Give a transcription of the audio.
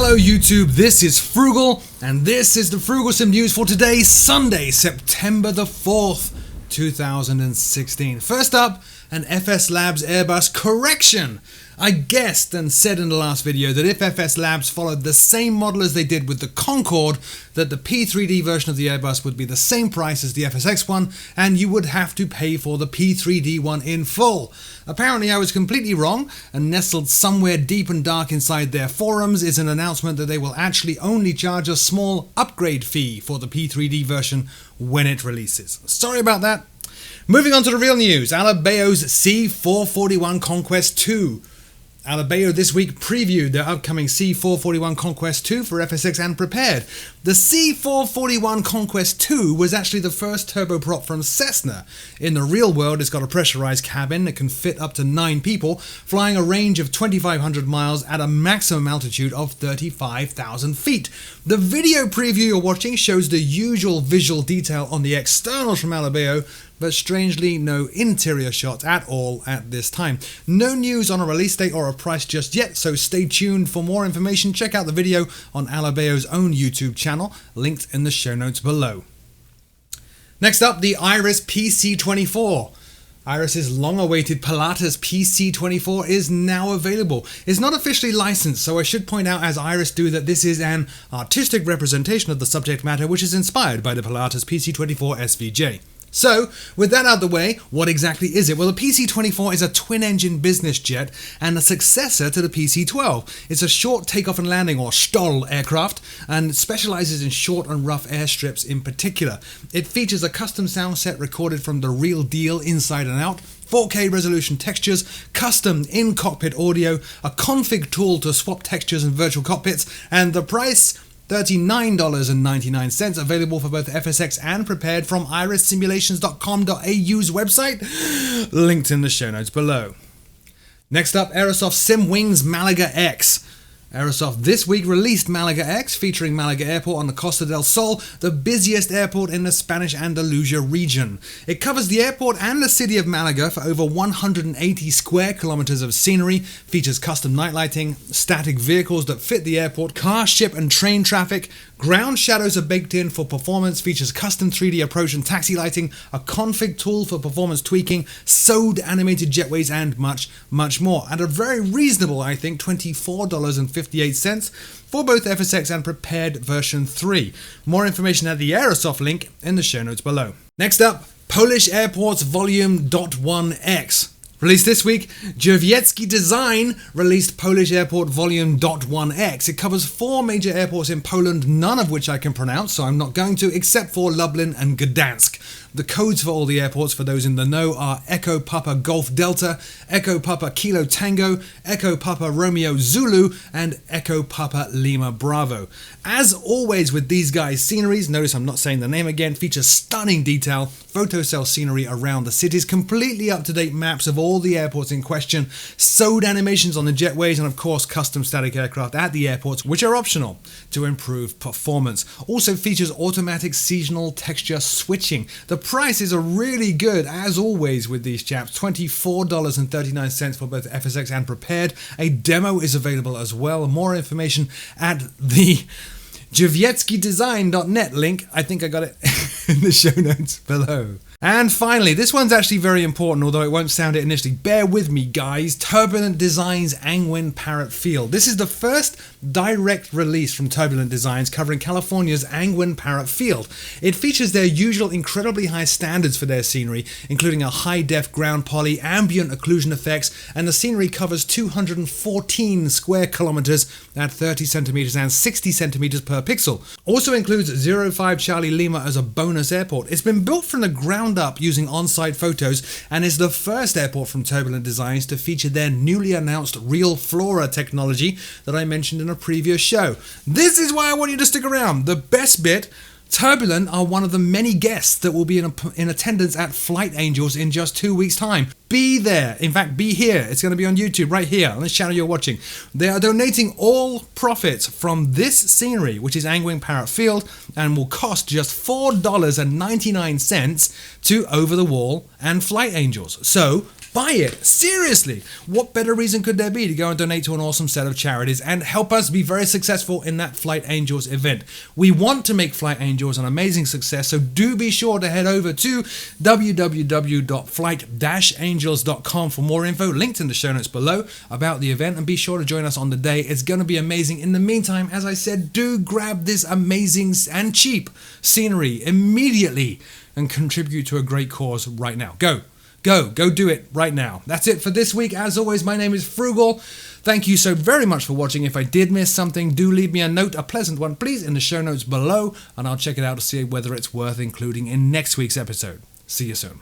Hello YouTube, this is Frugal, and this is the Frooglesim news for today, Sunday, September the 4th, 2016. First up, an FS Labs Airbus correction. I guessed and said in the last video that if FS Labs followed the same model as they did with the Concorde, that the P3D version of the Airbus would be the same price as the FSX one, and you would have to pay for the P3D one in full. Apparently I was completely wrong, and nestled somewhere deep and dark inside their forums is an announcement that they will actually only charge a small upgrade fee for the P3D version when it releases. Sorry about that. Moving on to the real news, Alabeo's C441 Conquest 2. Alabeo this week previewed their upcoming C441 Conquest 2 for FSX and prepared. The C441 Conquest 2 was actually the first turboprop from Cessna. In the real world, it's got a pressurized cabin that can fit up to 9 people, flying a range of 2,500 miles at a maximum altitude of 35,000 feet. The video preview you're watching shows the usual visual detail on the externals from Alabeo, but strangely no interior shots at all at this time. No news on a release date or a price just yet, so stay tuned for more information. Check out the video on Alabeo's own YouTube channel, linked in the show notes below. Next up, the Iris PC24. Iris's long-awaited Pilatus PC24 is now available. It's not officially licensed, so I should point out, as Iris do, that this is an artistic representation of the subject matter which is inspired by the Pilatus PC24 SVJ. So, with that out of the way, what exactly is it? Well, the PC-24 is a twin-engine business jet and a successor to the PC-12. It's a short takeoff and landing, or STOL, aircraft, and specializes in short and rough airstrips in particular. It features a custom sound set recorded from the real deal inside and out, 4K resolution textures, custom in-cockpit audio, a config tool to swap textures and virtual cockpits, and the price, $39.99, available for both FSX and prepared from irissimulations.com.au's website, linked in the show notes below. Next up, Aerosoft SimWings Malaga X. Aerosoft this week released Malaga X, featuring Malaga Airport on the Costa del Sol, the busiest airport in the Spanish Andalusia region. It covers the airport and the city of Malaga for over 180 square kilometers of scenery, features custom night lighting, static vehicles that fit the airport, car, ship and train traffic, ground shadows are baked in for performance, features custom 3D approach and taxi lighting, a config tool for performance tweaking, sewed animated jetways and much, much more. At a very reasonable, I think, $24.58 for both FSX and prepared version 3. More information at the Aerosoft link in the show notes below. Next up, Polish Airports Volume .1X. Released this week, Jowiecki Design released Polish Airport Volume .1X. It covers 4 major airports in Poland, none of which I can pronounce, so I'm not going to, except for Lublin and Gdansk. The codes for all the airports, for those in the know, are Echo Papa Golf Delta, Echo Papa Kilo Tango, Echo Papa Romeo Zulu, and Echo Papa Lima Bravo. As always with these guys' sceneries, notice I'm not saying the name again, features stunning detail, photocell scenery around the cities, completely up-to-date maps of all the airports in question, sewed animations on the jetways, and of course custom static aircraft at the airports, which are optional to improve performance. Also features automatic seasonal texture switching. The price is really good, as always with these chaps, $24.39 for both FSX and prepared. A demo is available as well. More information at the jowieckidesign.net link. I think I got it in the show notes below. And finally, this one's actually very important, although it won't sound it initially. Bear with me, guys. Turbulent Designs Angwin Parrot Field. This is the first direct release from Turbulent Designs covering California's Angwin Parrot Field. It features their usual incredibly high standards for their scenery, including a high-def ground poly, ambient occlusion effects, and the scenery covers 214 square kilometers at 30 centimeters and 60 centimeters per pixel. Also includes 05 Charlie Lima as a bonus airport. It's been built from the ground up using on-site photos and is the first airport from Turbulent Designs to feature their newly announced Real Flora technology that I mentioned in a previous show. This is why I want you to stick around. The best bit, Turbulent are one of the many guests that will be in attendance at Flight Angels in just 2 weeks' time. Be there. In fact, be here. It's going to be on YouTube right here on this channel you're watching. They are donating all profits from this scenery, which is Angwin Parrot Field, and will cost just $4.99 to Over the Wall and Flight Angels. So Buy it. Seriously. What better reason could there be to go and donate to an awesome set of charities and help us be very successful in that Flight Angels event? We want to make Flight Angels an amazing success, so do be sure to head over to www.flight-angels.com for more info, linked in the show notes below, about the event, and be sure to join us on the day. It's going to be amazing. In the meantime, as I said, do grab this amazing and cheap scenery immediately and contribute to a great cause right now. Go do it right now. That's it for this week. As always, my name is Frugal. Thank you so very much for watching. If I did miss something, do leave me a note, a pleasant one, please, in the show notes below, and I'll check it out to see whether it's worth including in next week's episode. See you soon.